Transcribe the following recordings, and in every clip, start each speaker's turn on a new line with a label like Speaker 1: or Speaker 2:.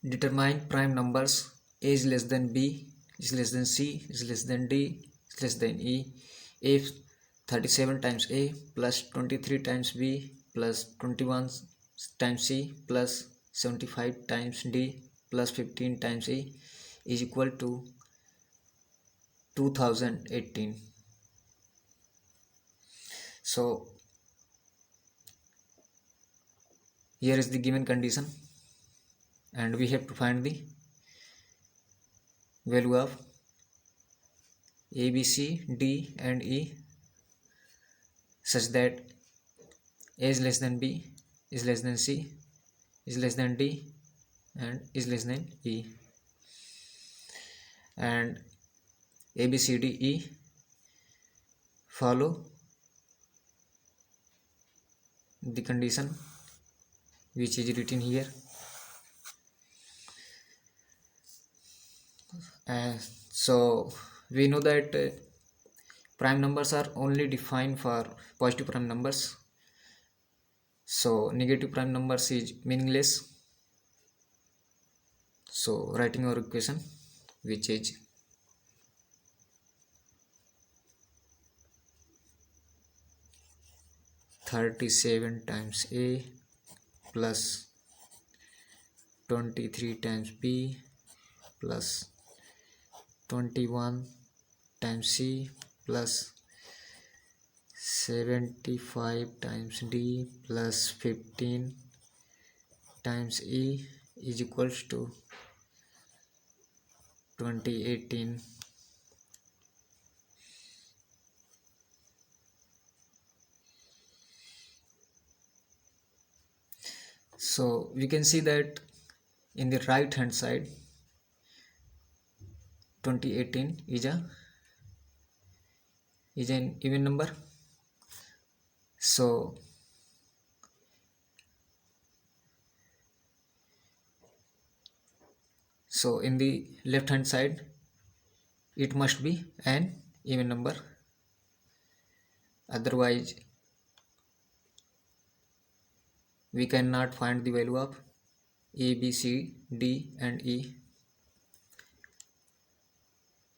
Speaker 1: Determine prime numbers. A is less than b, is less than c, is less than d, is less than e. If 37 times a plus 23 times b plus 21 times c plus 75 times d plus 15 times e is equal to 2018. So here is the given condition, and we have to find the value of a, b, c, d and e such that a is less than b, is less than c, is less than d and is less than e. And a, b, c, d, e follow the condition which is written here. So we know that prime numbers are only defined for positive prime numbers, so negative prime numbers is meaningless. So writing our equation, which is 37 times a plus 23 times b plus 21 times c plus 75 times d plus 15 times e is equals to 2018. So we can see that in the right hand side 2018 is an even number. So in the left hand side it must be an even number, otherwise we cannot find the value of a, b, c, d and e,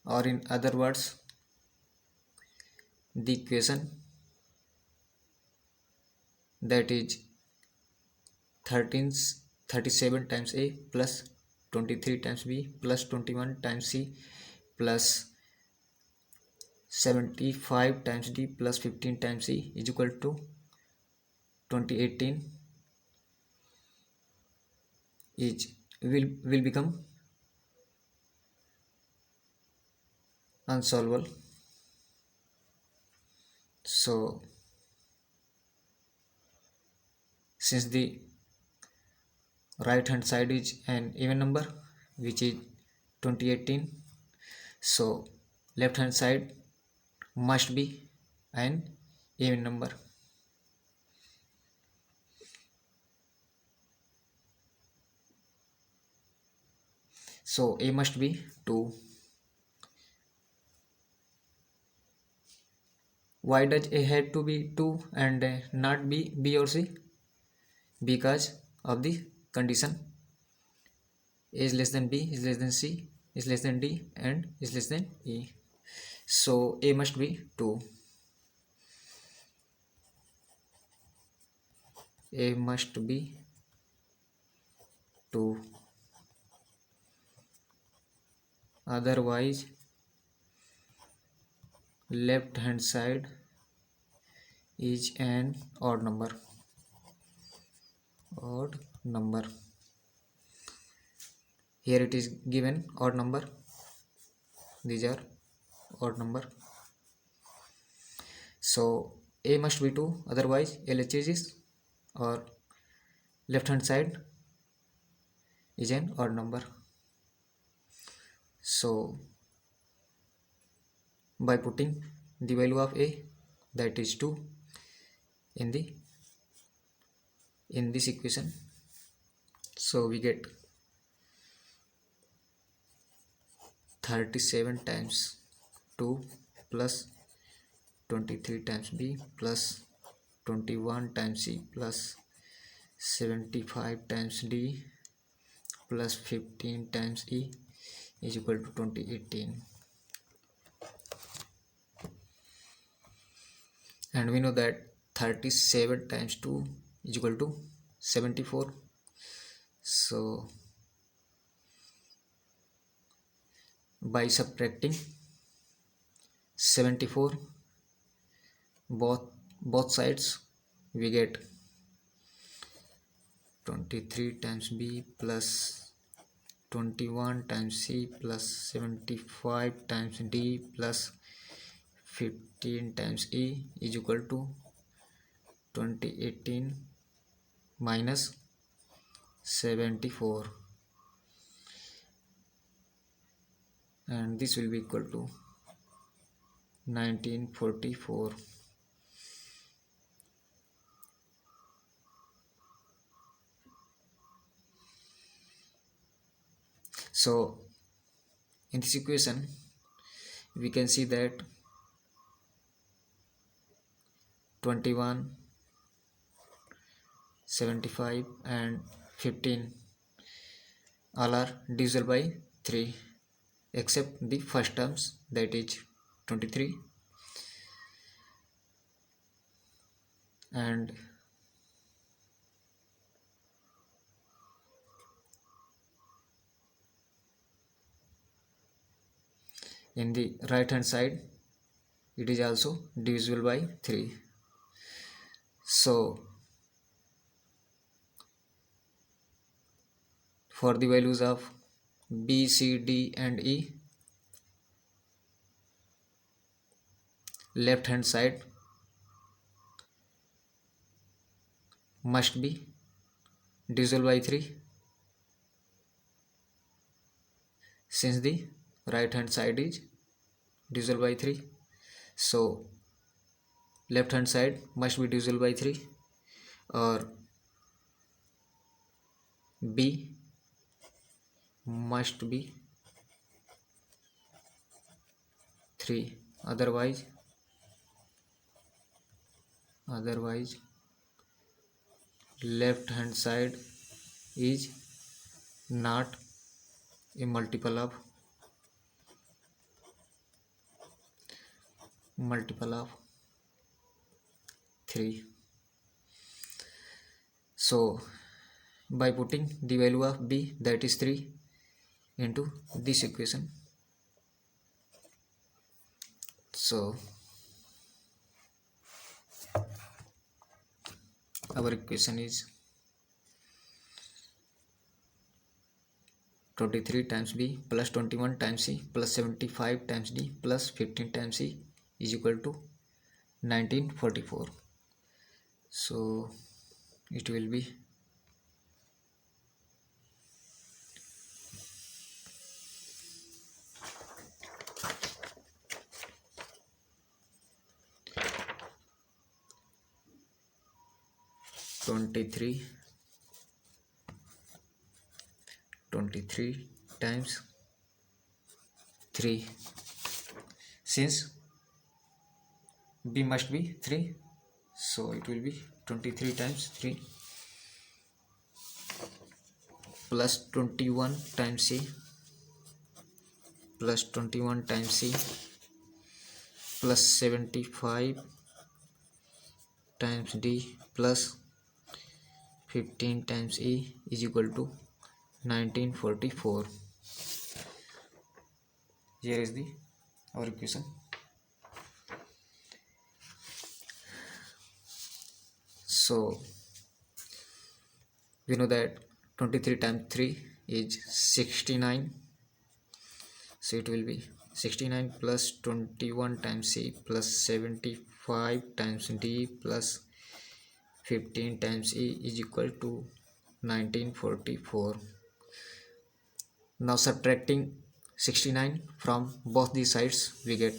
Speaker 1: or in other words the equation that is 37 times a plus 23 times b plus 21 times c plus 75 times d plus 15 times e is equal to 2018 will become unsolvable. So since the right hand side is an even number which is 2018, so left hand side must be an even number. So a must be 2. Why does a have to be 2 and not be b or c? Because of the condition a is less than b, is less than c, is less than d and is less than e. So a must be 2. A must be 2. Otherwise left hand side is an odd number. Here it is given odd number, these are odd number. So a must be 2, otherwise LHS is, or left hand side is an odd number. So by putting the value of a, that is 2, in this equation, so we get 37 times 2 plus 23 times b plus 21 times c plus 75 times d plus 15 times E is equal to 2018. And we know that 37 times 2 is equal to 74. So by subtracting 74 both sides, we get 23 times B plus 21 times C plus 75 times D plus 15 times E is equal to 2018 minus 74, and this will be equal to 1944. So in this equation we can see that 21, 75 and 15 all are divisible by 3 except the first terms, that is 23, and in the right hand side it is also divisible by 3. So for the values of B, C, D and E, left hand side must be divisible by 3, since the right hand side is divisible by 3. So left hand side must be divisible by 3, or B must be 3, otherwise left hand side is not a multiple of 3. So by putting the value of B, that is 3, into this equation, so our equation is 23 times B plus 21 times C plus 75 times D plus 15 times C is equal to 1944. So it will be 23 times 3, since B must be 3, so it will be 23 times 3 plus 21 times C plus 21 times C plus 75 times D plus 15 times E is equal to 1944. Here is the our equation. So we know that 23 times 3 is 69, so it will be 69 plus 21 times C plus 75 times D plus 15 times E is equal to 1944. Now subtracting 69 from both the sides, we get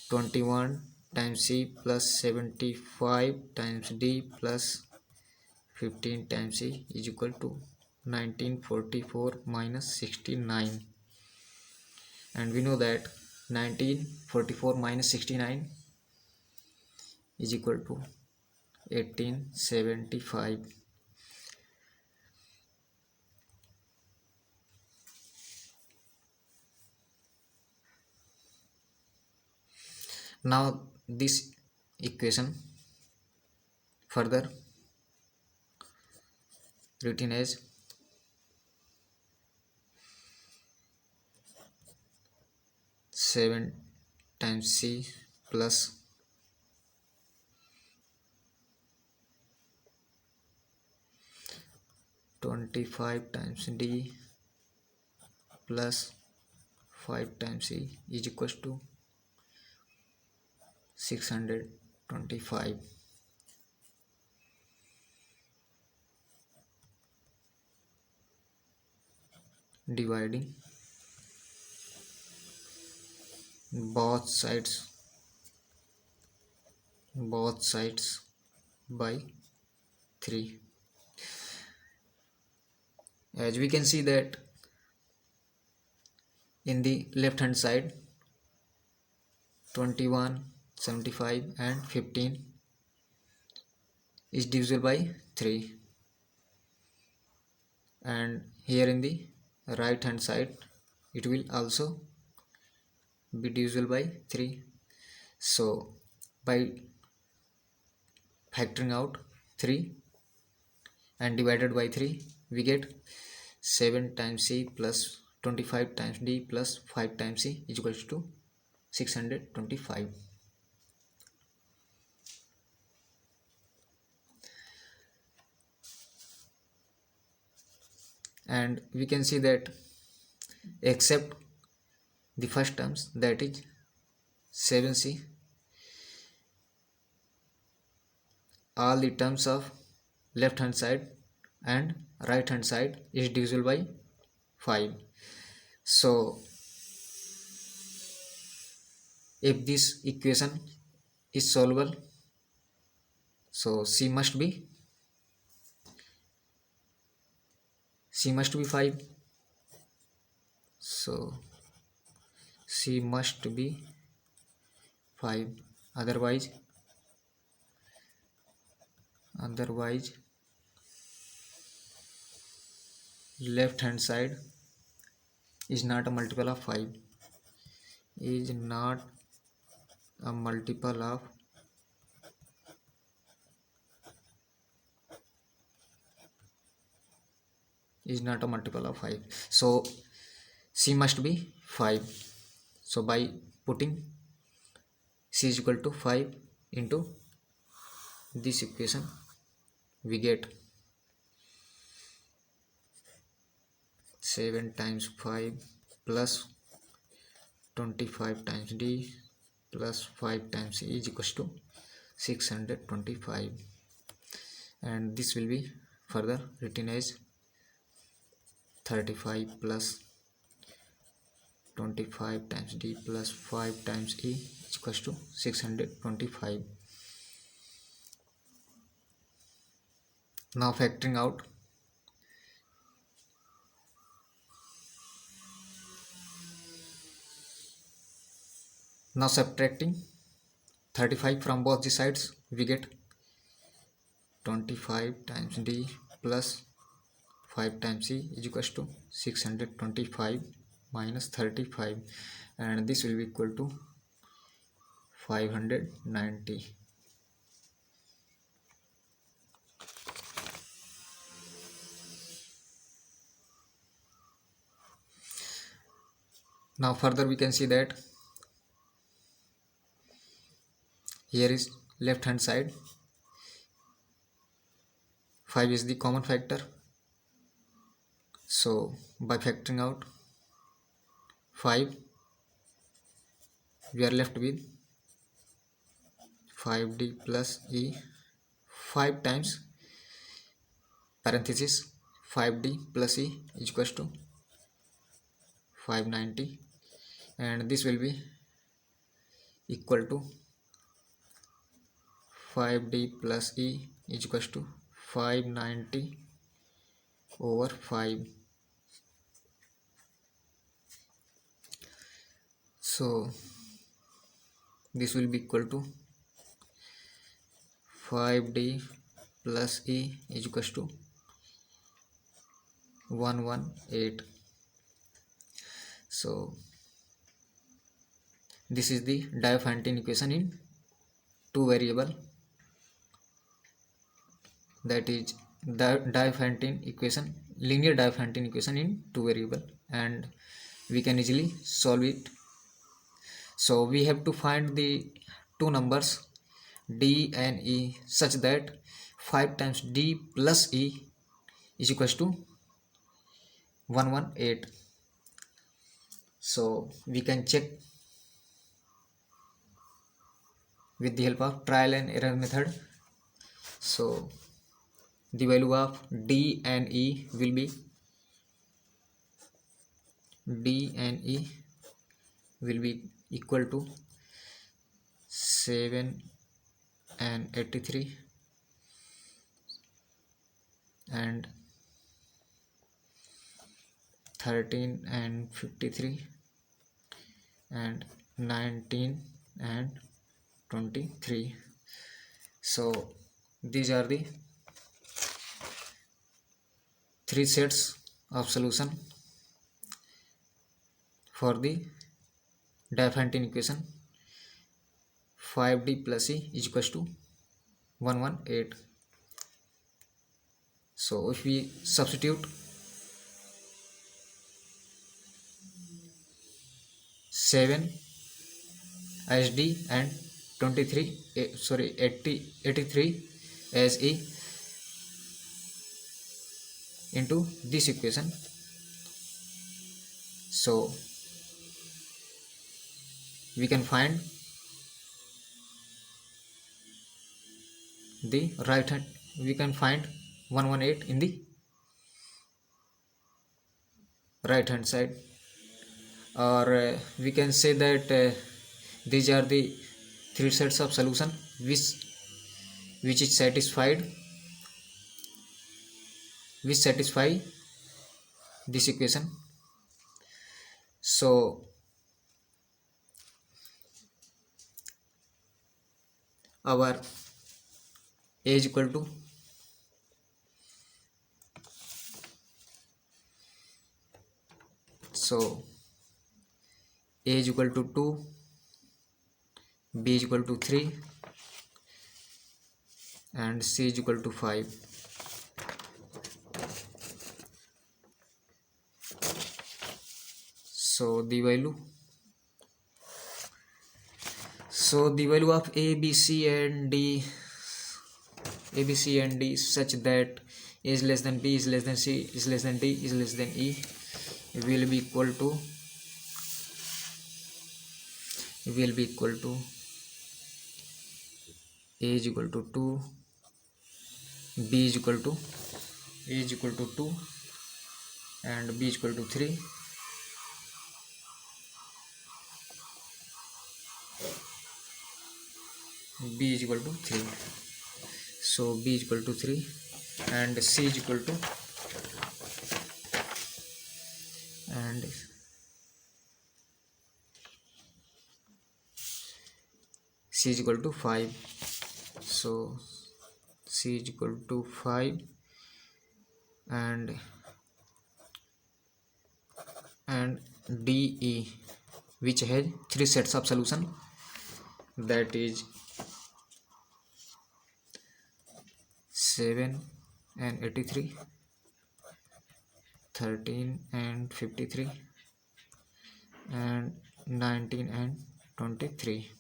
Speaker 1: 21 times C plus 75 times D plus 15 times C is equal to 1944 minus 69, and we know that 1944 minus 69 is equal to 1875. Now this equation further written as 7 times C plus 25 times D plus 5 times E is equals to 625. Dividing both sides by 3. As we can see that in the left hand side 21, 75 and 15 is divisible by 3, and here in the right hand side it will also be divisible by 3. So by factoring out 3 and divided by 3 we get 7 times C plus 25 times D plus 5 times C is equals to 625. And we can see that except the first terms, that is 7C, all the terms of left hand side and right hand side is divisible by 5. So if this equation is solvable, so C must be 5. So C must be 5, otherwise left hand side is not a multiple of 5, is not a multiple of 5. So C must be 5. So by putting C is equal to 5 into this equation, we get 7 times 5 plus 25 times D plus 5 times C is equals to 625, and this will be further written as 35 plus 25 times D plus 5 times E is equals to 625. Now factoring out, now subtracting 35 from both the sides, we get 25 times D plus 5 times C is equals to 625 minus 35, and this will be equal to 590. Now further we can see that here is left hand side, 5 is the common factor, so by factoring out 5 we are left with 5D plus E, 5 times parenthesis 5D plus E is equals to 590, and this will be equal to 5D plus E is equals to 590 over 5. So this will be equal to 5D plus E is equals to 118. So This is the Diophantine equation in two variable, that is the Diophantine equation, linear Diophantine equation in two variable, and we can easily solve it. So we have to find the two numbers d and e such that 5 times d plus e is equals to 118. So we can check with the help of trial and error method. So the value of d and e will be equal to 7 and 83 and 13 and 53 and 19 and 23. So these are the three sets of solution for the Diophantine equation 5d plus e is equals to 118. So if we substitute 7 as d and 83 as e into this equation, so we can find the right hand, we can find 118 in the right hand side, or we can say that these are the three sets of solution which is satisfy this equation. So our a is equal to a is equal to 2, b is equal to 3 and c is equal to 5. So the value of a, b, c and d is such that a is less than b is less than c is less than d is less than e will be equal to a is equal to 2, b is equal to a is equal to 2 and b is equal to 3, b is equal to 3. So b is equal to 3 and c is equal to c is equal to 5. So c is equal to 5 and DE, which has three sets of solution, that is 7 and 83, 13 and 53 and 19 and 23.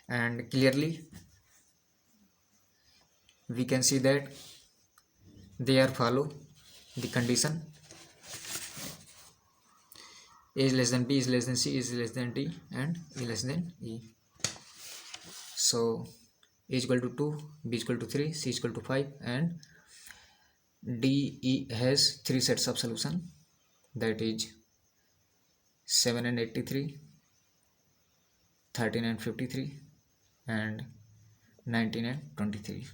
Speaker 1: And clearly we can see that they are follow the condition a is less than b is less than c is less than d and e less than e. So a is equal to 2, b is equal to 3, c is equal to 5 and DE has three sets of solution, that is 7 and 83, 13 and 53 and 19 and 23.